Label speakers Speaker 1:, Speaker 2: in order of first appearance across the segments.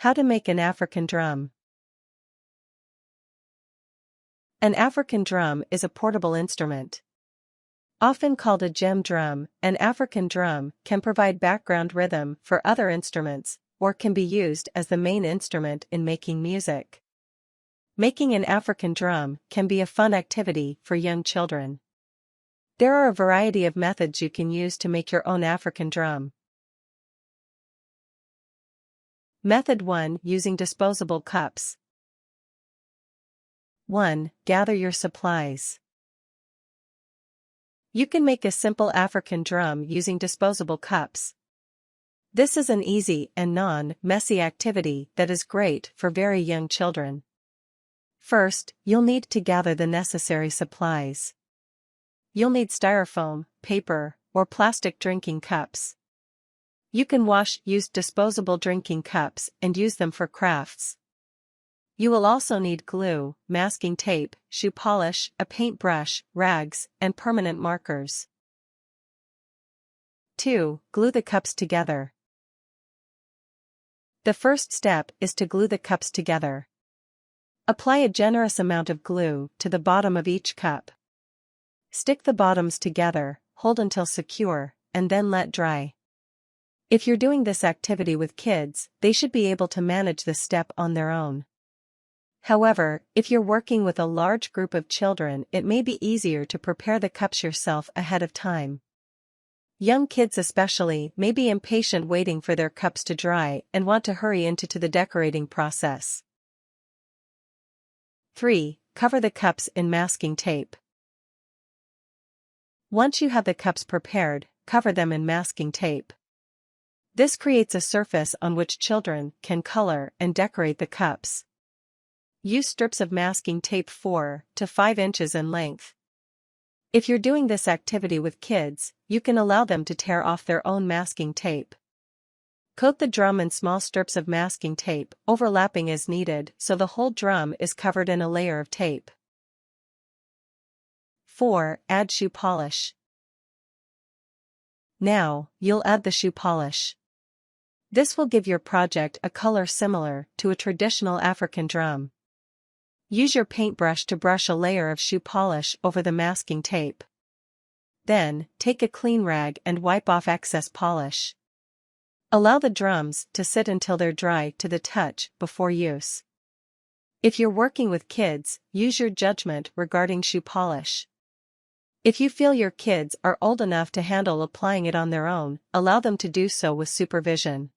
Speaker 1: How to make an African drum. An African drum is a portable instrument. Often called a Djembe drum, an African drum can provide background rhythm for other instruments, or can be used as the main instrument in making music. Making an African drum can be a fun activity for young children. There are a variety of methods you can use to make your own African drum. Method 1. Using disposable cups. 1. Gather your supplies. You can make a simple African drum using disposable cups. This is an easy and non-messy activity that is great for very young children. First, you'll need to gather the necessary supplies. You'll need styrofoam, paper, or plastic drinking cups. You can wash used disposable drinking cups and use them for crafts. You will also need glue, masking tape, shoe polish, a paintbrush, rags, and permanent markers. 2. Glue the cups together. The first step is to glue the cups together. Apply a generous amount of glue to the bottom of each cup. Stick the bottoms together, hold until secure, and then let dry. If you're doing this activity with kids, they should be able to manage this step on their own. However, if you're working with a large group of children, it may be easier to prepare the cups yourself ahead of time. Young kids especially may be impatient waiting for their cups to dry and want to hurry into the decorating process. 3. Cover the cups in masking tape. Once you have the cups prepared, cover them in masking tape. This creates a surface on which children can color and decorate the cups. Use strips of masking tape 4 to 5 inches in length. If you're doing this activity with kids, you can allow them to tear off their own masking tape. Coat the drum in small strips of masking tape, overlapping as needed so the whole drum is covered in a layer of tape. 4. Add shoe polish. Now, you'll add the shoe polish. This will give your project a color similar to a traditional African drum. Use your paintbrush to brush a layer of shoe polish over the masking tape. Then, take a clean rag and wipe off excess polish. Allow the drums to sit until they're dry to the touch before use. If you're working with kids, use your judgment regarding shoe polish. If you feel your kids are old enough to handle applying it on their own, allow them to do so with supervision.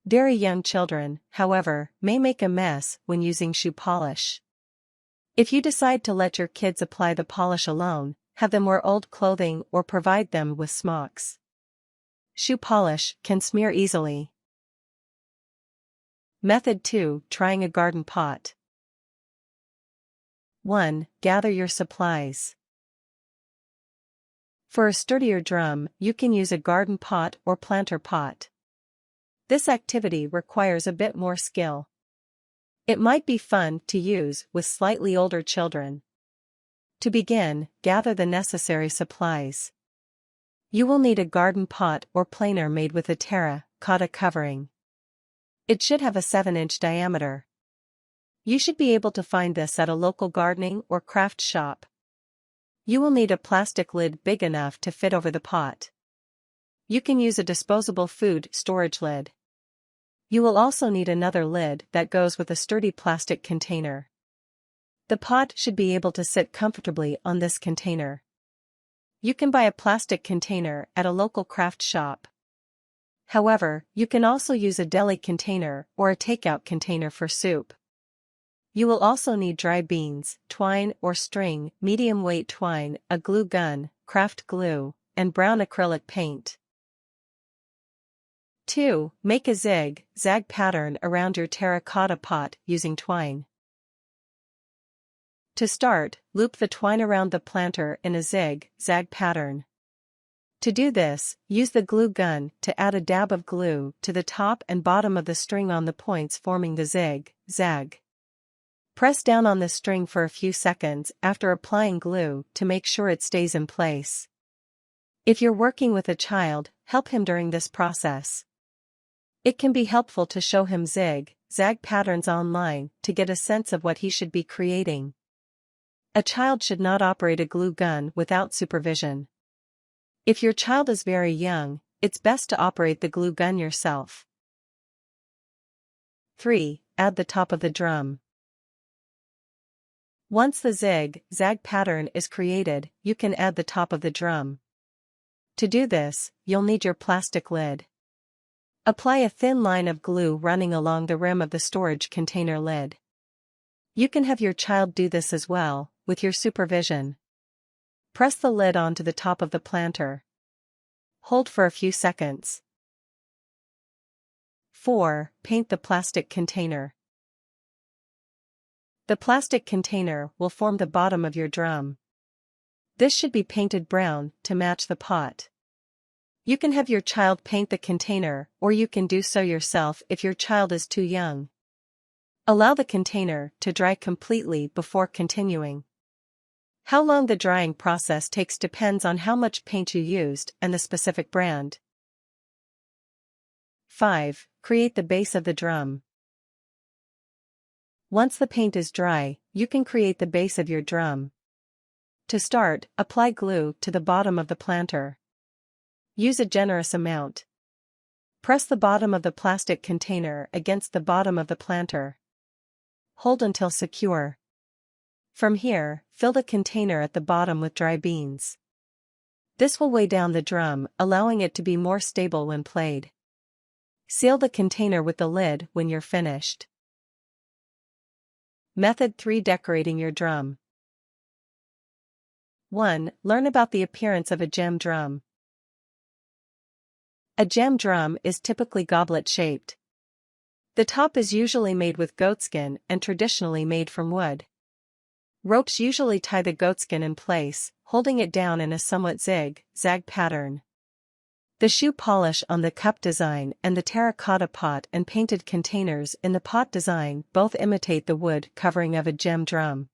Speaker 1: Very young children, however, may make a mess when using shoe polish. If you decide to let your kids apply the polish alone, have them wear old clothing or provide them with smocks. Shoe polish can smear easily. Method 2. Trying a garden pot. 1. Gather your supplies. For a sturdier drum, you can use a garden pot or planter pot. This activity requires a bit more skill. It might be fun to use with slightly older children. To begin, gather the necessary supplies. You will need a garden pot or planer made with a terra-cotta covering. It should have a 7-inch diameter. You should be able to find this at a local gardening or craft shop. You will need a plastic lid big enough to fit over the pot. You can use a disposable food storage lid. You will also need another lid that goes with a sturdy plastic container. The pot should be able to sit comfortably on this container. You can buy a plastic container at a local craft shop. However, you can also use a deli container or a takeout container for soup. You will also need dry beans, twine or string, medium-weight twine, a glue gun, craft glue, and brown acrylic paint. 2. Make a zig-zag pattern around your terracotta pot using twine. To start, loop the twine around the planter in a zig-zag pattern. To do this, use the glue gun to add a dab of glue to the top and bottom of the string on the points forming the zig-zag. Press down on the string for a few seconds after applying glue to make sure it stays in place. If you're working with a child, help him during this process. It can be helpful to show him zig-zag patterns online to get a sense of what he should be creating. A child should not operate a glue gun without supervision. If your child is very young, it's best to operate the glue gun yourself. 3. Add the top of the drum. Once the zig-zag pattern is created, you can add the top of the drum. To do this, you'll need your plastic lid. Apply a thin line of glue running along the rim of the storage container lid. You can have your child do this as well, with your supervision. Press the lid onto the top of the planter. Hold for a few seconds. 4. Paint the plastic container. The plastic container will form the bottom of your drum. This should be painted brown to match the pot. You can have your child paint the container, or you can do so yourself if your child is too young. Allow the container to dry completely before continuing. How long the drying process takes depends on how much paint you used and the specific brand. 5. Create the base of the drum. Once the paint is dry, you can create the base of your drum. To start, apply glue to the bottom of the planter. Use a generous amount. Press the bottom of the plastic container against the bottom of the planter. Hold until secure. From here, fill the container at the bottom with dry beans. This will weigh down the drum, allowing it to be more stable when played. Seal the container with the lid when you're finished. Method 3. Decorating your drum. 1. Learn about the appearance of a Djembe drum. A Djembe drum is typically goblet-shaped. The top is usually made with goatskin and traditionally made from wood. Ropes usually tie the goatskin in place, holding it down in a somewhat zig-zag pattern. The shoe polish on the cup design and the terracotta pot and painted containers in the pot design both imitate the wood covering of a Djembe drum.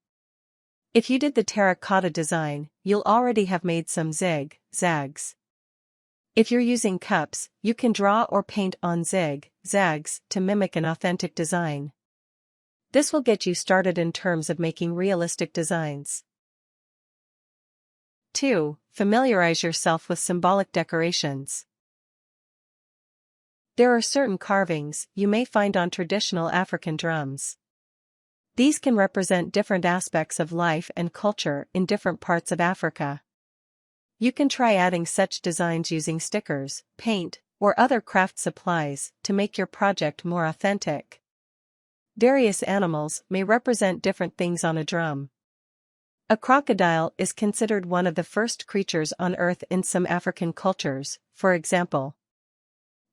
Speaker 1: If you did the terracotta design, you'll already have made some zig-zags. If you're using cups, you can draw or paint on zig-zags to mimic an authentic design. This will get you started in terms of making realistic designs. 2. Familiarize yourself with symbolic decorations. There are certain carvings you may find on traditional African drums. These can represent different aspects of life and culture in different parts of Africa. You can try adding such designs using stickers, paint, or other craft supplies to make your project more authentic. Various animals may represent different things on a drum. A crocodile is considered one of the first creatures on Earth in some African cultures, for example.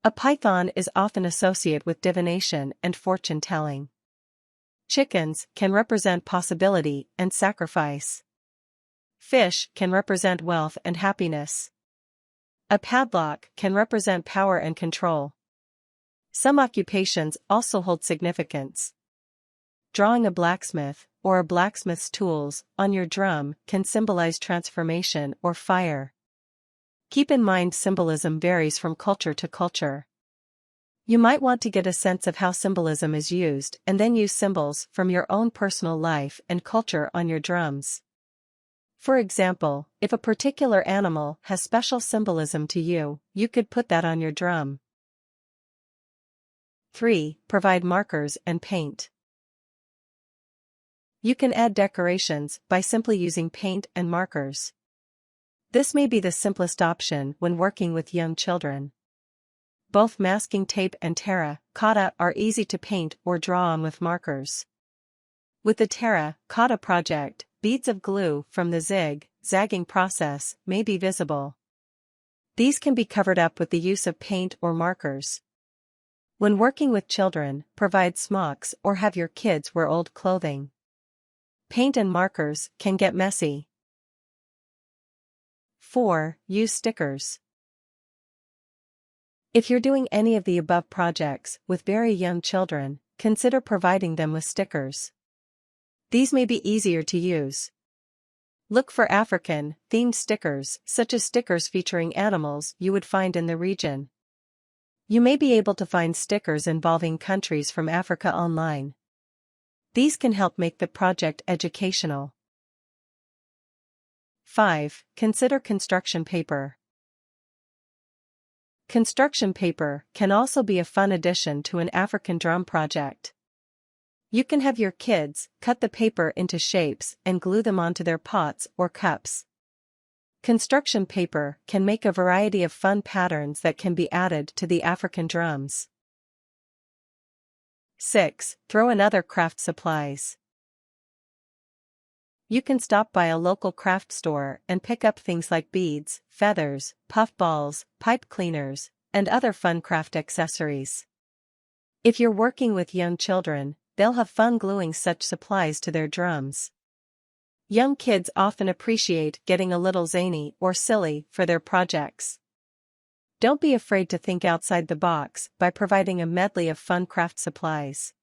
Speaker 1: A python is often associated with divination and fortune-telling. Chickens can represent possibility and sacrifice. Fish can represent wealth and happiness. A padlock can represent power and control. Some occupations also hold significance. Drawing a blacksmith, or a blacksmith's tools, on your drum can symbolize transformation or fire. Keep in mind symbolism varies from culture to culture. You might want to get a sense of how symbolism is used and then use symbols from your own personal life and culture on your drums. For example, if a particular animal has special symbolism to you, you could put that on your drum. 3. Provide markers and paint. You can add decorations by simply using paint and markers. This may be the simplest option when working with young children. Both masking tape and terracotta are easy to paint or draw on with markers. With the terracotta project, beads of glue from the zig-zagging process may be visible. These can be covered up with the use of paint or markers. When working with children, provide smocks or have your kids wear old clothing. Paint and markers can get messy. 4. Use stickers. If you're doing any of the above projects with very young children, consider providing them with stickers. These may be easier to use. Look for African-themed stickers, such as stickers featuring animals you would find in the region. You may be able to find stickers involving countries from Africa online. These can help make the project educational. 5. Consider construction paper. Construction paper can also be a fun addition to an African drum project. You can have your kids cut the paper into shapes and glue them onto their pots or cups. Construction paper can make a variety of fun patterns that can be added to the African drums. 6. Throw in other craft supplies. You can stop by a local craft store and pick up things like beads, feathers, puff balls, pipe cleaners, and other fun craft accessories. If you're working with young children, they'll have fun gluing such supplies to their drums. Young kids often appreciate getting a little zany or silly for their projects. Don't be afraid to think outside the box by providing a medley of fun craft supplies.